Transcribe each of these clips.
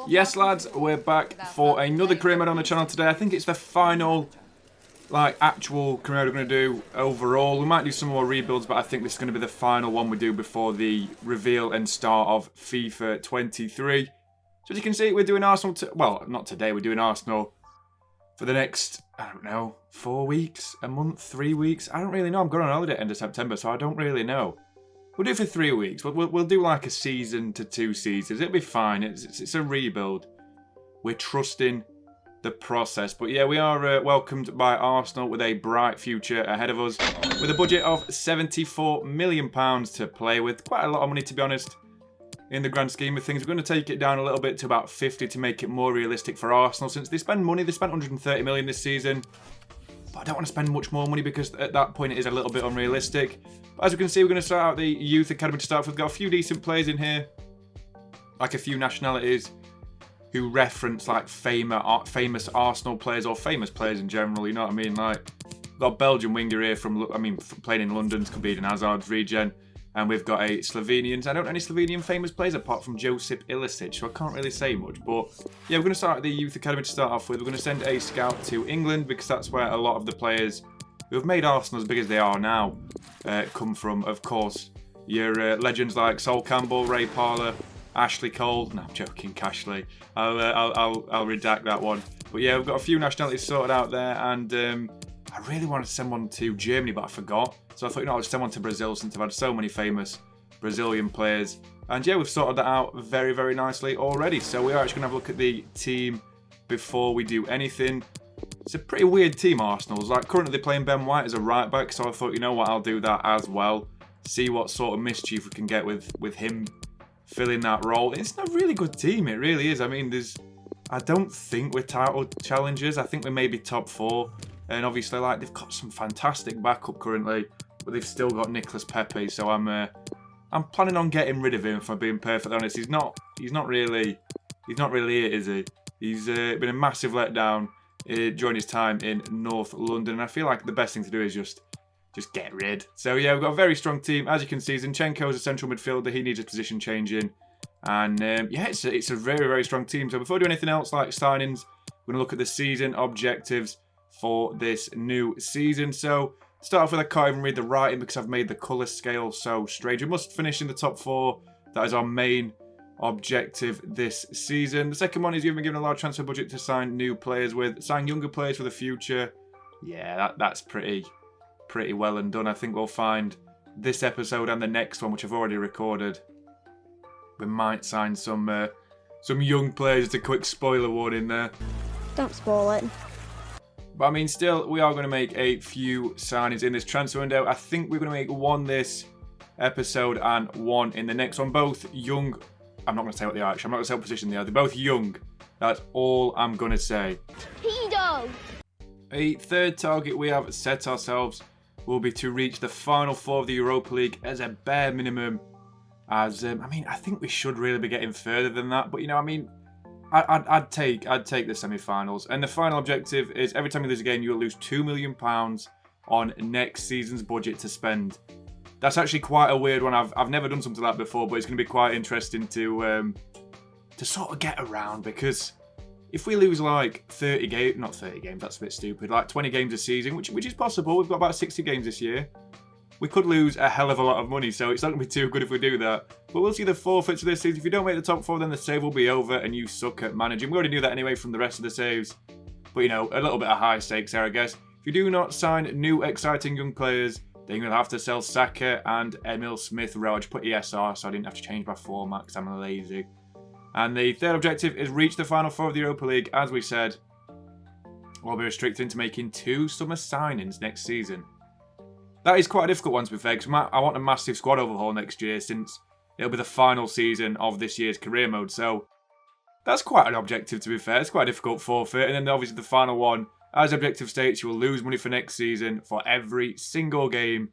Yes, lads, we're back for another career mode on the channel today. I think it's the final, actual career mode we're going to do overall. We might do some more rebuilds, but I think this is going to be the final one we do before the reveal and start of FIFA 23. So as you can see, we're doing Arsenal, well, not today, we're doing Arsenal for the next, I don't know, 4 weeks, a month, 3 weeks. I don't really know. I'm going on holiday at the end of September, so I don't really know. We'll do it for 3 weeks. We'll do like a season to 2 seasons. It'll be fine. It's a rebuild. We're trusting the process. But yeah, we are welcomed by Arsenal with a bright future ahead of us. With a budget of £74 million to play with. Quite a lot of money, to be honest, in the grand scheme of things. We're going to take it down a little bit to about 50 to make it more realistic for Arsenal. Since they spend money, they spent 130 million this season. But I don't want to spend much more money because at that point it is a little bit unrealistic. But as you can see, we're going to start out the youth academy to start with. We've got a few decent players in here, like a few nationalities who reference like famous Arsenal players or famous players in general. You know what I mean? Like, we've got a Belgian winger here from playing in London's Eden Hazard's regen, and we've got a Slovenian. I don't know any Slovenian famous players apart from Josip Ilicic, so I can't really say much. But yeah, we're going to start at the youth academy to start off with. We're going to send a scout to England because that's where a lot of the players who have made Arsenal as big as they are now come from. Of course, your legends like Sol Campbell, Ray Parlour, Ashley Cole. No, I'm joking, Cashley. I'll redact that one. But yeah, we've got a few nationalities sorted out there, and I really wanted to send one to Germany, but I forgot. So I thought, I'll just send one to Brazil since I've had so many famous Brazilian players. And yeah, we've sorted that out very, very nicely already. So we are actually going to have a look at the team before we do anything. It's a pretty weird team, Arsenal's. Like, currently they're playing Ben White as a right back, so I thought, you know what, I'll do that as well. See what sort of mischief we can get with him filling that role. It's a really good team, it really is. I mean, I don't think we're title challengers. I think we may be top 4. And obviously, like, they've got some fantastic backup currently, but they've still got Nicolas Pepe. So I'm planning on getting rid of him. If I'm being perfectly honest, he's not really it, is he? He's been a massive letdown during his time in North London, and I feel like the best thing to do is just get rid. So yeah, we've got a very strong team. As you can see, Zinchenko is a central midfielder. He needs a position changing, and yeah, it's a very, very strong team. So before we do anything else like signings, we're gonna look at the season objectives for this new season. So start off with, I can't even read the writing because I've made the colour scale so strange. We must finish in the top 4. That is our main objective this season. The second one is you've been given a large transfer budget to sign new players with. Sign younger players for the future. Yeah, that's pretty well and done. I think we'll find this episode and the next one, which I've already recorded, we might sign some young players. Just a quick spoiler warning there. Don't spoil it. But I mean, still, we are going to make a few signings in this transfer window. I think we're going to make one this episode and one in the next one. Both young. I'm not going to say what they are, actually. I'm not going to say what position they are. They're both young. That's all I'm going to say. Pedo! A third target we have set ourselves will be to reach the final 4 of the Europa League as a bare minimum. As I mean, I think we should really be getting further than that. But, I mean, I'd take the semi-finals. And the final objective is every time you lose a game, you'll lose £2 million on next season's budget to spend. That's actually quite a weird one. I've never done something like that before, but it's going to be quite interesting to sort of get around, because if we lose like 30 games, not 30 games, that's a bit stupid, like 20 games a season, which is possible. We've got about 60 games this year. We could lose a hell of a lot of money, so it's not going to be too good if we do that. But we'll see the forfeits for this season. If you don't make the top 4, then the save will be over and you suck at managing. We already knew that anyway from the rest of the saves. But, a little bit of high stakes there, I guess. If you do not sign new exciting young players, then you'll have to sell Saka and Emil Smith-Rowe. I just put ESR so I didn't have to change my format because I'm lazy. And the third objective is reach the final 4 of the Europa League. As we said, we'll be restricted into making 2 summer signings next season. That is quite a difficult one, to be fair, because I want a massive squad overhaul next year, since it'll be the final season of this year's career mode. So that's quite an objective, to be fair. It's quite a difficult forfeit. And then obviously the final one, as objective states, you will lose money for next season for every single game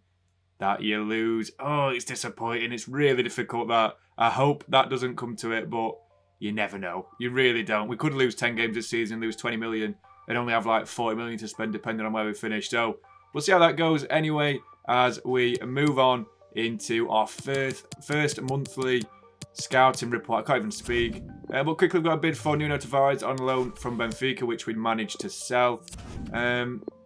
that you lose. Oh, it's disappointing. It's really difficult, that. I hope that doesn't come to it, but you never know. You really don't. We could lose 10 games this season, lose 20 million, and only have like 40 million to spend depending on where we finish. So we'll see how that goes anyway as we move on into our first monthly scouting report. I can't even speak. But quickly, we've got a bid for Nuno Tavares on loan from Benfica, which we'd managed to sell.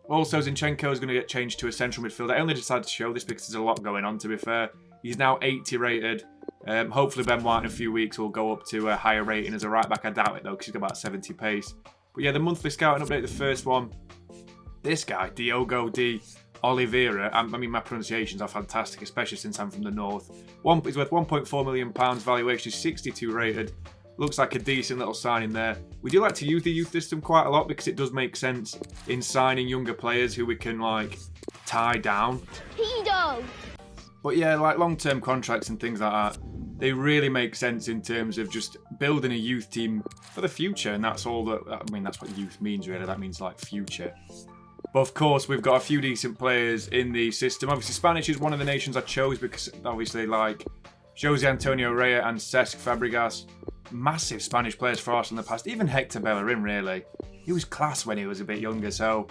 Also, Zinchenko is going to get changed to a central midfielder. I only decided to show this because there's a lot going on, to be fair. He's now 80 rated. Hopefully, Ben White in a few weeks will go up to a higher rating as a right back. I doubt it, though, because he's got about 70 pace. But yeah, the monthly scouting update, the first one. This guy, Diogo de Oliveira, I mean, my pronunciations are fantastic, especially since I'm from the north. He's worth £1.4 million, valuation is 62 rated. Looks like a decent little signing there. We do like to use the youth system quite a lot because it does make sense in signing younger players who we can, like, tie down. Pedo! But yeah, like long-term contracts and things like that, they really make sense in terms of just building a youth team for the future. And that's all that, I mean, that's what youth means, really. That means, like, future. But of course, we've got a few decent players in the system. Obviously, Spanish is one of the nations I chose because, obviously, like Jose Antonio Reyes and Cesc Fabregas, massive Spanish players for Arsenal in the past. Even Hector Bellerin, really. He was class when he was a bit younger, so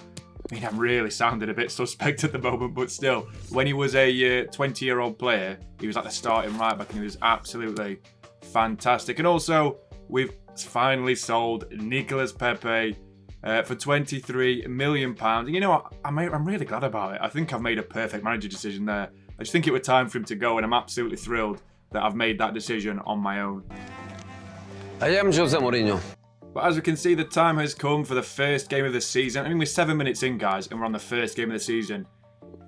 I mean, I'm really sounding a bit suspect at the moment, but still, when he was a 20-year-old player, he was like the starting right back, and he was absolutely fantastic. And also, we've finally sold Nicolas Pepe for £23 million. And you know what? I'm really glad about it. I think I've made a perfect manager decision there. I just think it was time for him to go, and I'm absolutely thrilled that I've made that decision on my own. I am Jose Mourinho. But as we can see, the time has come for the first game of the season. I mean, we're 7 minutes in, guys, and we're on the first game of the season.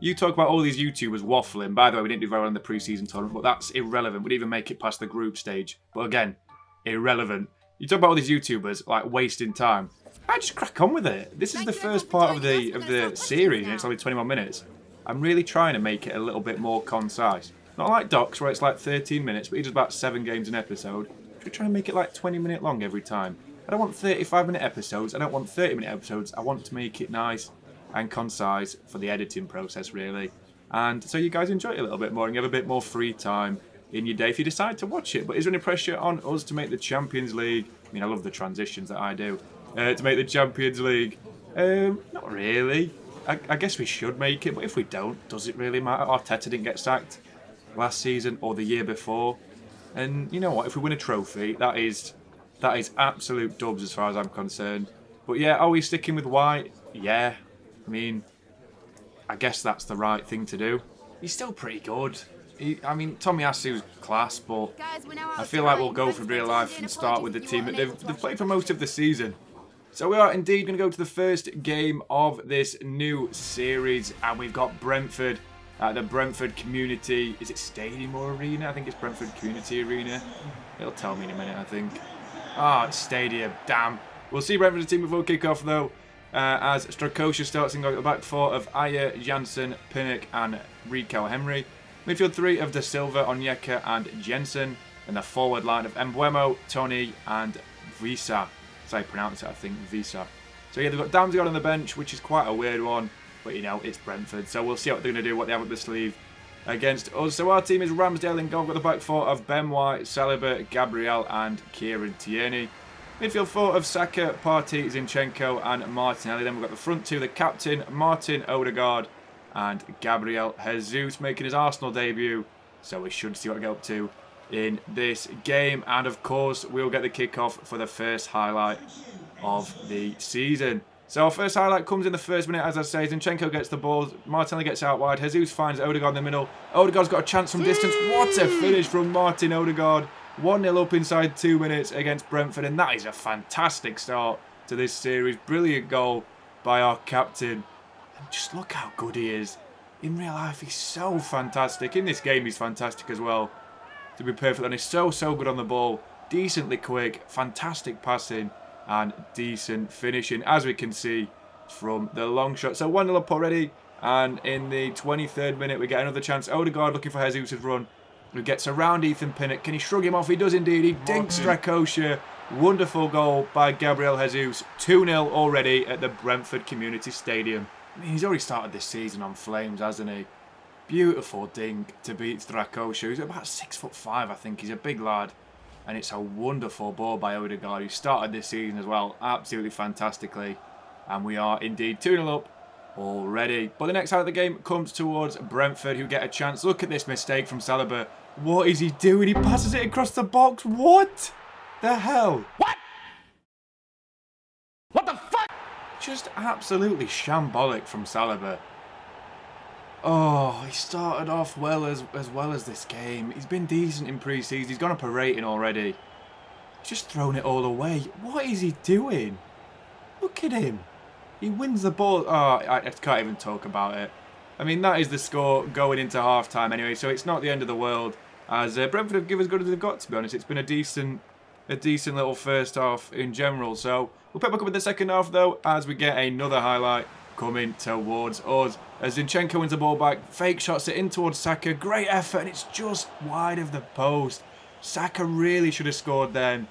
You talk about all these YouTubers waffling. By the way, we didn't do very well in the pre-season tournament, but that's irrelevant. We didn't even make it past the group stage. But again, irrelevant. You talk about all these YouTubers, like, wasting time. I just crack on with it. This is the first part of the series, and it's only 21 minutes. I'm really trying to make it a little bit more concise. Not like Docs, where it's like 13 minutes, but he does about 7 games an episode. Should we try and make it like 20-minute long every time? I don't want 35-minute episodes. I don't want 30-minute episodes. I want to make it nice and concise for the editing process, really. And so you guys enjoy it a little bit more and you have a bit more free time in your day if you decide to watch it. But is there any pressure on us to make the Champions League? I mean, I love the transitions that I do. To make the Champions League? Not really. I guess we should make it, but if we don't, does it really matter? Arteta didn't get sacked last season or the year before. And you know what? If we win a trophy, that is absolute dubs as far as I'm concerned. But yeah, are we sticking with White? Yeah. I mean, I guess that's the right thing to do. He's still pretty good. I mean, Tomiyasu's class, but I feel like we'll go for real life and start with the team that they've played for most of the season. So we are indeed going to go to the first game of this new series, and we've got Brentford at the Brentford Community. Is it Stadium or Arena? I think it's Brentford Community Arena. It'll tell me in a minute, I think. It's Stadium. Damn. We'll see Brentford's team before kick-off, though, as Strakosha starts in the back four of Ayer, Janssen, Pinnock, and Rico Henry. Midfield three of De Silva, Onyeka, and Jensen. And the forward line of Mbuemo, Tony, and Visa. That's how you pronounce it, I think. Visa. So yeah, they've got Damsgaard on the bench, which is quite a weird one. But, you know, it's Brentford. So we'll see what they're going to do, what they have up their sleeve against us. So our team is Ramsdale in goal. We've got the back four of Ben White, Saliba, Gabreil, and Kieran Tierney. Midfield four of Saka, Partey, Zinchenko, and Martinelli. Then we've got the front two, the captain, Martin Odegaard, and Gabriel Jesus making his Arsenal debut. So we should see what we get up to in this game. And, of course, we'll get the kick-off for the first highlight of the season. So our first highlight comes in the first minute, as I say. Zinchenko gets the ball. Martinelli gets out wide. Jesus finds Odegaard in the middle. Odegaard's got a chance from distance. What a finish from Martin Odegaard. 1-0 up inside 2 minutes against Brentford. And that is a fantastic start to this series. Brilliant goal by our captain. And just look how good he is. In real life, he's so fantastic. In this game, he's fantastic as well. To be perfectly honest, so good on the ball. Decently quick. Fantastic passing. And decent finishing, as we can see from the long shot. So 1-0 up already, and in the 23rd minute we get another chance. Odegaard looking for Jesus' run, who gets around Ethan Pinnock. Can he shrug him off? He does indeed. He dinks Strakosha. Wonderful goal by Gabriel Jesus. 2-0 already at the Brentford Community Stadium. I mean, he's already started this season on flames, hasn't he? Beautiful dink to beat Strakosha. He's about 6'5", I think. He's a big lad. And it's a wonderful ball by Odegaard, who started this season as well, absolutely fantastically. And we are indeed 2-0 up already. But the next highlight of the game comes towards Brentford, who get a chance. Look at this mistake from Saliba. What is he doing? He passes it across the box. What the hell? What? What the fuck? Just absolutely shambolic from Saliba. Oh, he started off well as this game. He's been decent in pre-season. He's gone up a rating already. He's just thrown it all away. What is he doing? Look at him. He wins the ball. Oh, I can't even talk about it. I mean, that is the score going into half-time anyway, so it's not the end of the world. As Brentford have given as good as they've got, to be honest. It's been a decent little first half in general. So we'll pick back up in the second half, though, as we get another highlight coming towards us. As Zinchenko wins the ball back, fake shots it in towards Saka. Great effort, and it's just wide of the post. Saka really should have scored then.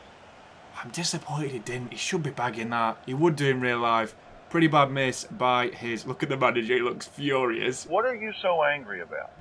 I'm disappointed he didn't. He should be bagging that. He would do in real life. Pretty bad miss by his... Look at the manager, he looks furious. What are you so angry about?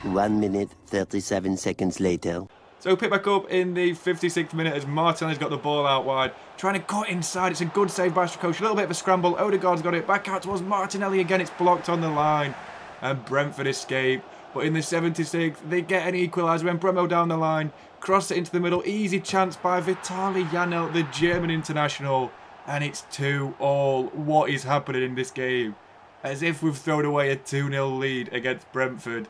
1 minute, 37 seconds later. So pick back up in the 56th minute as Martinelli's got the ball out wide. Trying to cut inside. It's a good save by Strakosch. A little bit of a scramble. Odegaard's got it. Back out towards Martinelli again. It's blocked on the line. And Brentford escape. But in the 76th, they get an equaliser when Bremo down the line. Cross it into the middle. Easy chance by Vitaly Janelt, the German international. And it's 2-2. What is happening in this game? As if we've thrown away a 2-0 lead against Brentford.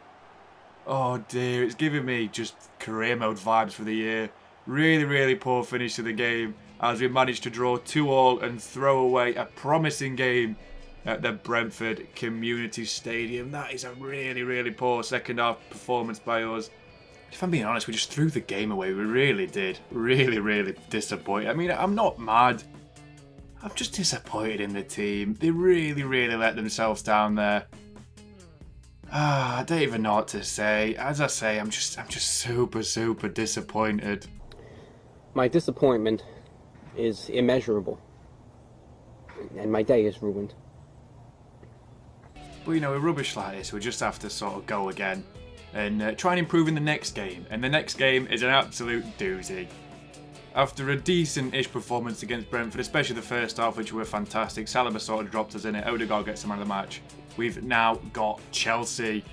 Oh dear, it's giving me just career mode vibes for the year. Really, really poor finish to the game as we managed to draw 2-2 and throw away a promising game at the Brentford Community Stadium. That is a really, really poor second half performance by us. If I'm being honest, we just threw the game away. We really did. Really, really disappointed. I mean, I'm not mad. I'm just disappointed in the team. They really, really let themselves down there. I don't even know what to say. As I say, I'm just super, super disappointed. My disappointment is immeasurable. And my day is ruined. But you know, we're rubbish like this. We just have to sort of go again and try and improve in the next game. And the next game is an absolute doozy. After a decent-ish performance against Brentford, especially the first half, which were fantastic, Saliba sort of dropped us in it. Odegaard gets the man of the match. We've now got Chelsea.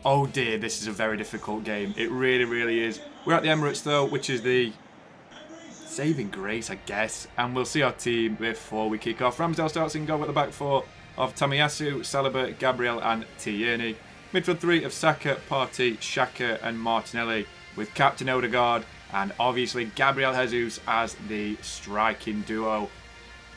Oh dear, this is a very difficult game. It really, really is. We're at the Emirates though, which is the saving grace, I guess. And we'll see our team before we kick off. Ramsdale starts in goal at the back four of Tamiyasu, Saliba, Gabreil and Tierney. Midfield three of Saka, Partey, Xhaka and Martinelli, with captain Odegaard and obviously Gabriel Jesus as the striking duo.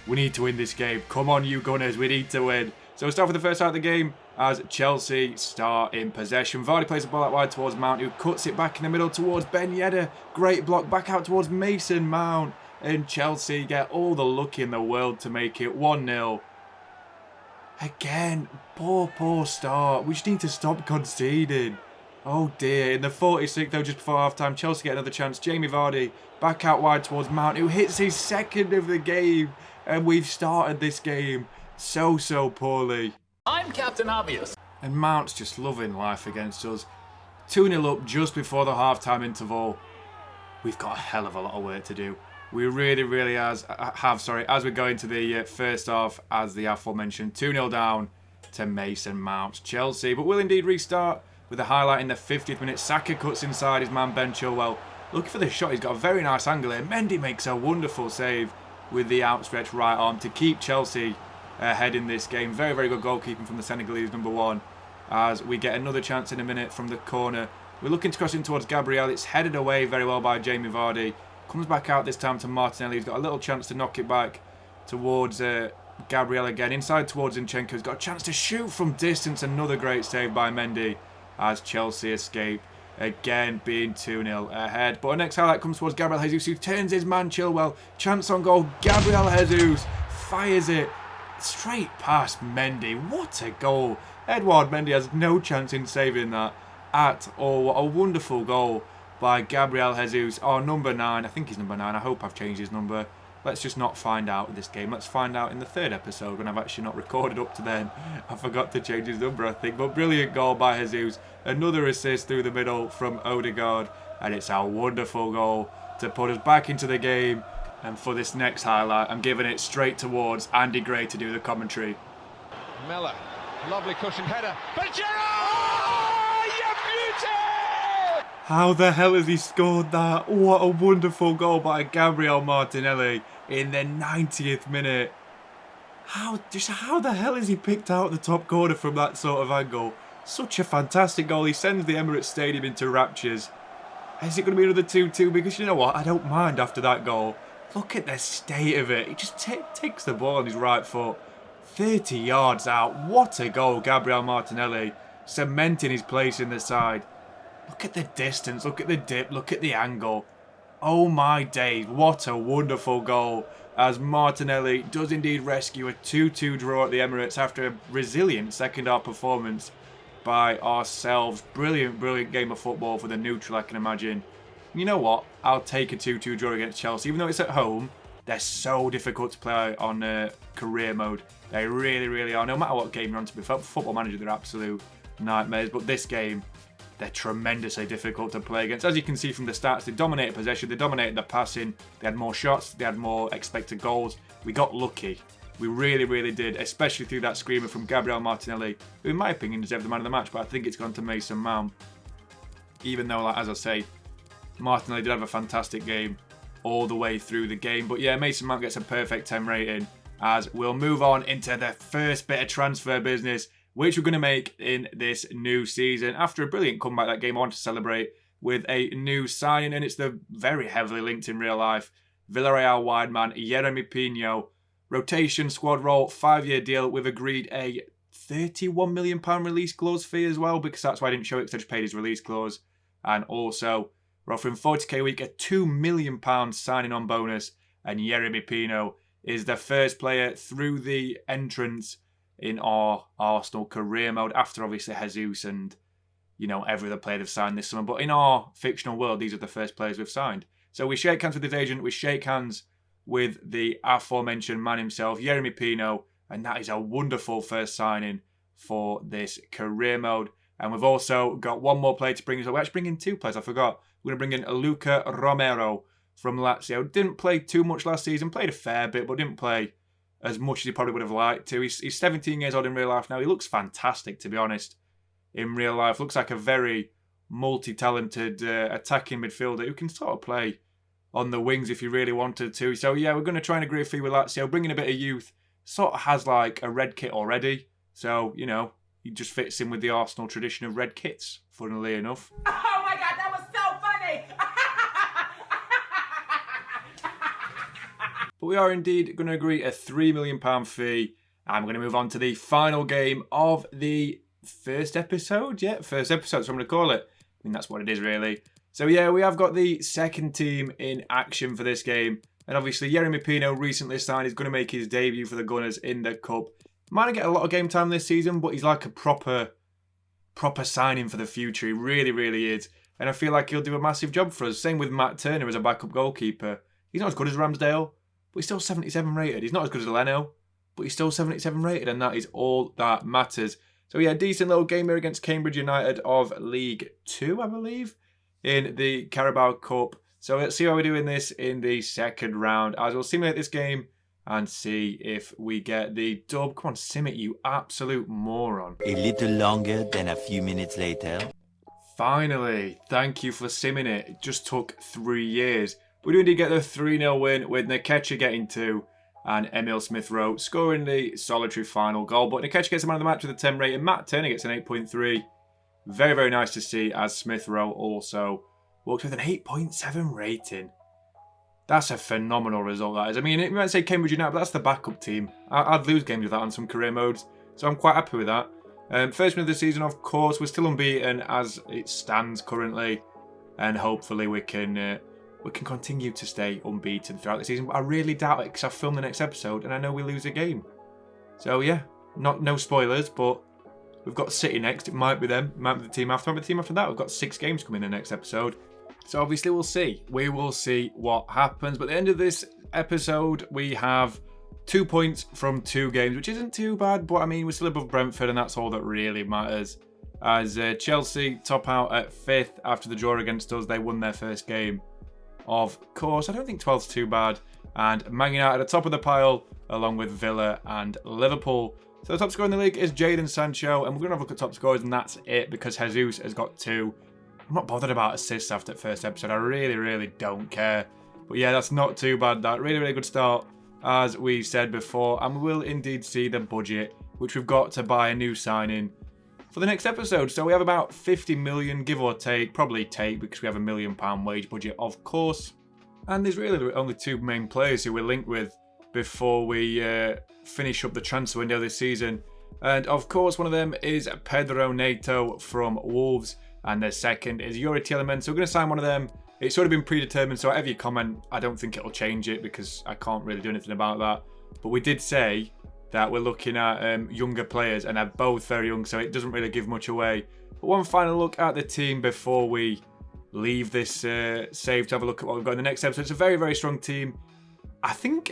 We need to win this game. Come on, you Gunners, we need to win. So we'll start with the first half of the game as Chelsea start in possession. Vardy plays the ball out wide towards Mount, who cuts it back in the middle towards Ben Yedder. Great block back out towards Mason Mount. And Chelsea get all the luck in the world to make it 1-0. Again, poor start. We just need to stop conceding. Oh dear, in the 46th though, just before half-time, Chelsea get another chance. Jamie Vardy back out wide towards Mount, who hits his second of the game. And we've started this game so poorly. I'm Captain Obvious. And Mount's just loving life against us. 2-0 up just before the half-time interval. We've got a hell of a lot of work to do. We really have, as we go into the first half, as the aforementioned 2-0 down to Mason Mount. Chelsea, but will indeed restart with a highlight in the 50th minute. Saka cuts inside his man Ben Chilwell. Looking for the shot, he's got a very nice angle here. Mendy makes a wonderful save with the outstretched right arm to keep Chelsea ahead in this game. Very good goalkeeping from the Senegalese number one. As we get another chance in a minute from the corner. We're looking to cross in towards Gabreil. It's headed away very well by Jamie Vardy. Comes back out this time to Martinelli. He's got a little chance to knock it back towards Gabreil again. Inside towards Zinchenko. He's got a chance to shoot from distance. Another great save by Mendy as Chelsea escape. Again being 2-0 ahead. But our next highlight comes towards Gabriel Jesus, who turns his man Chilwell. Chance on goal. Gabriel Jesus fires it straight past Mendy. What a goal. Edouard Mendy has no chance in saving that at all. What a wonderful goal by Gabriel Jesus, our number 9. I think he's number 9. I hope I've changed his number. Let's just not find out in this game. Let's find out in the third episode when I've actually not recorded up to then. I forgot to change his number, I think. But brilliant goal by Jesus. Another assist through the middle from Odegaard. And it's our wonderful goal to put us back into the game. And for this next highlight, I'm giving it straight towards Andy Gray to do the commentary. Miller. Lovely cushioned header. But Gerrard! You beauty! How the hell has he scored that? What a wonderful goal by Gabriel Martinelli in the 90th minute. How the hell is he picked out the top corner from that sort of angle? Such a fantastic goal. He sends the Emirates Stadium into raptures. Is it going to be another 2-2? Because you know what? I don't mind after that goal. Look at the state of it. He just takes the ball on his right foot. 30 yards out. What a goal, Gabriel Martinelli. Cementing his place in the side. Look at the distance. Look at the dip. Look at the angle. Oh my days. What a wonderful goal. As Martinelli does indeed rescue a 2-2 draw at the Emirates after a resilient second half performance by ourselves. Brilliant, brilliant game of football for the neutral, I can imagine. You know what? I'll take a 2-2 draw against Chelsea. Even though it's at home, they're so difficult to play on career mode. They really, really are. No matter what game you're on, to be Football Manager, they're absolute nightmares. But this game, they're tremendously difficult to play against. As you can see from the stats, they dominated possession, they dominated the passing, they had more shots, they had more expected goals. We got lucky. We really, really did, especially through that screamer from Gabriel Martinelli, who in my opinion deserved the man of the match, but I think it's gone to Mason Mount. Even though, like, as I say, Martinelli did have a fantastic game all the way through the game. But yeah, Mason Mount gets a perfect 10 rating, as we'll move on into the first bit of transfer business, which we're going to make in this new season. After a brilliant comeback that game, I want to celebrate with a new signing, and it's the very heavily linked in real life Villarreal wide man Yeremy Pino. Rotation squad role, 5-year deal. We've agreed a £31 million release clause fee as well, because that's why I didn't show it, because I just paid his release clause. And also, we're offering 40k a week, a £2 million signing on bonus, and Yeremy Pino is the first player through the entrance in our Arsenal career mode, after obviously Jesus and, you know, every other player they've signed this summer. But in our fictional world, these are the first players we've signed. So we shake hands with his agent, we shake hands with the aforementioned man himself, Yeremy Pino, and that is a wonderful first signing for this career mode. And we've also got one more player to bring us. We're actually bringing two players, I forgot. We're going to bring in Luca Romero from Lazio. Didn't play too much last season, played a fair bit, but didn't play as much as he probably would have liked to. He's 17 years old in real life now. He looks fantastic, to be honest, in real life. Looks like a very multi-talented attacking midfielder who can sort of play on the wings if you really wanted to. So yeah, we're going to try and agree a fee with Lazio, bring in a bit of youth. Sort of has like a red kit already. So, you know, he just fits in with the Arsenal tradition of red kits, funnily enough. Oh my God, that was so funny! But we are indeed going to agree a £3 million fee. I'm going to move on to the final game of the first episode. Yeah, first episode, so I'm going to call it. I mean, that's what it is, really. So yeah, we have got the second team in action for this game. And obviously, Yeremy Pino recently signed. He's going to make his debut for the Gunners in the Cup. Might not get a lot of game time this season, but he's like a proper signing for the future. He really, really is. And I feel like he'll do a massive job for us. Same with Matt Turner as a backup goalkeeper. He's not as good as Ramsdale, but he's still 77 rated. He's not as good as Leno, but he's still 77 rated, and that is all that matters. So yeah, decent little game here against Cambridge United of League 2, I believe, in the Carabao Cup. So let's see how we do in this in the second round, as we'll simulate this game and see if we get the dub. Come on, sim it, you absolute moron. A little longer than a few minutes later. Finally, thank you for simming it. It just took 3 years. We do indeed get the 3-0 win, with Nkechi getting 2 and Emil Smith-Rowe scoring the solitary final goal. But Nkechi gets the man of the match with a 10 rating. Matt Turner gets an 8.3. Very, very nice to see, as Smith-Rowe also walked with an 8.7 rating. That's a phenomenal result, that is. I mean, you might say Cambridge United, but that's the backup team. I'd lose games with that on some career modes, so I'm quite happy with that. First win of the season, of course. We're still unbeaten as it stands currently, and hopefully we can continue to stay unbeaten throughout the season. But I really doubt it, because I've filmed the next episode and I know we lose a game. So yeah, no spoilers, but we've got City next. It might be them. It might be the team after. Might be the team after that. We've got 6 games coming in the next episode. So obviously we'll see. We will see what happens. But at the end of this episode, we have 2 points from 2 games, which isn't too bad. But I mean, we're still above Brentford, and that's all that really matters. As Chelsea top out at 5th after the draw against us. They won their first game. Of course, I don't think 12's too bad. And Man United at the top of the pile, along with Villa and Liverpool So the top scorer in the league is Jadon Sancho, and we're going to have a look at top scorers, and that's it, because Jesus has got 2. I'm not bothered about assists after the first episode. I really don't care. But yeah, that's not too bad. That really good start, as we said before, and we will indeed see the budget, which we've got to buy a new signing for the next episode. So we have about 50 million, give or take, probably take, because we have £1 million wage budget, of course. And there's really only 2 main players who we're linked with before we finish up the transfer window this season. And of course, one of them is Pedro Neto from Wolves, and the second is Yuri Tielemans. So we're going to sign one of them. It's sort of been predetermined, so whatever you comment, I don't think it'll change it because I can't really do anything about that. But we did say that we're looking at younger players, and they're both very young, so it doesn't really give much away. But one final look at the team before we leave this save to have a look at what we've got in the next episode. It's a very strong team. I think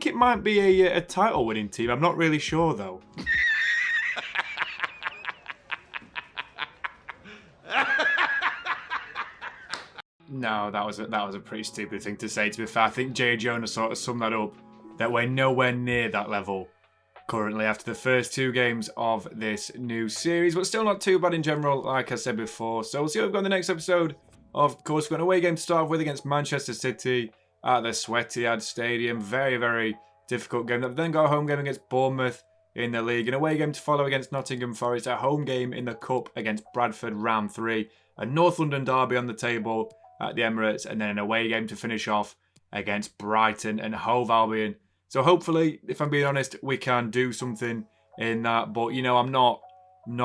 it might be a title-winning team. I'm not really sure though. No, that was a pretty stupid thing to say. To be fair, I think Jay Jonas sort of summed that up. That we're nowhere near that level currently after the first 2 games of this new series, but still not too bad in general, like I said before. So we'll see what we've got in the next episode. Of course, we've got an away game to start with against Manchester City at the Etihad Stadium. Very difficult game. They've then got a home game against Bournemouth in the league, an away game to follow against Nottingham Forest, a home game in the Cup against Bradford round 3, a North London derby on the table at the Emirates, and then an away game to finish off against Brighton and Hove Albion. So hopefully, if I'm being honest, we can do something in that. But, you know, I'm not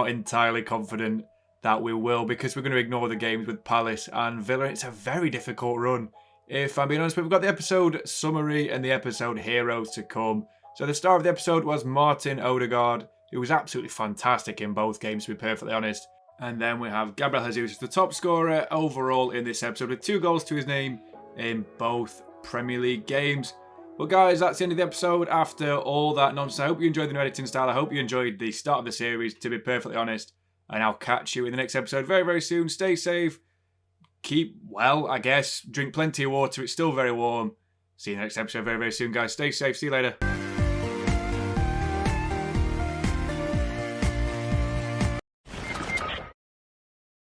entirely confident that we will, because we're going to ignore the games with Palace and Villa. It's a very difficult run, if I'm being honest. But we've got the episode summary and the episode heroes to come. So the star of the episode was Martin Odegaard, who was absolutely fantastic in both games, to be perfectly honest. And then we have Gabreil Jesus, the top scorer overall in this episode, with 2 goals to his name in both Premier League games. Well, guys, that's the end of the episode after all that nonsense. I hope you enjoyed the new editing style. I hope you enjoyed the start of the series, to be perfectly honest. And I'll catch you in the next episode very soon. Stay safe. Keep well, I guess. Drink plenty of water. It's still very warm. See you in the next episode very soon, guys. Stay safe. See you later.